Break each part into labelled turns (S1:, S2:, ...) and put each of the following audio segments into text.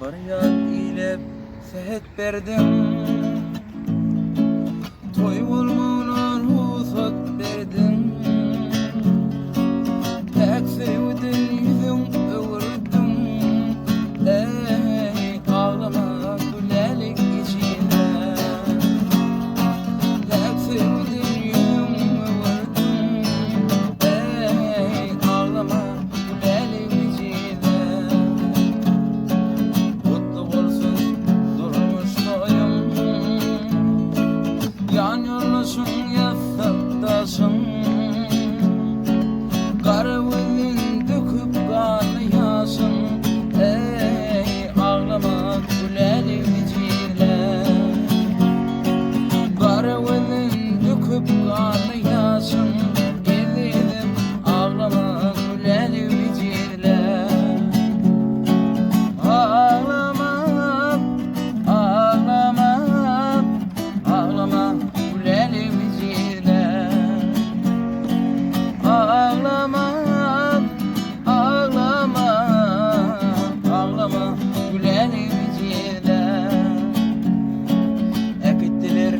S1: Baryat ile sehet berdim, toy bolmana ruhsat berdim. Pek sevdim yüzüm öwürdüm, ey ağlama gülelik içinde. Pek sevdim yüzüm öwürdüm, ey ağlama gülelik içinde. Mutlu olsun durmuş soyum, yan yoldaşım yasaktaşım. Karvinin döküp kanı yaşım, ey ağlama gülelim içine. Karvinin döküp kanı yaşım, elim ağlama gülelim içine. Ağlama, ağlama, ağlama gülelim içine. Ağlama, ağlama, ağlama gülelim içine. Ekittiler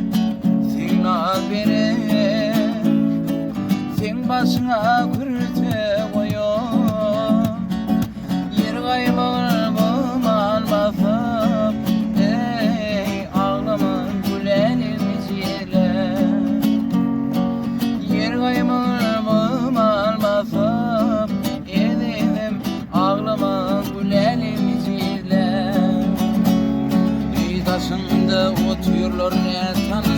S1: sen haberi, sen başına kürte koyuyor. Yer kaybolmam almasam, ey ağlama gülelim içine. Yer kaybolmam almasam, elim ağlama gülelim içine. Düy taşında oturuyorlar ne tanı.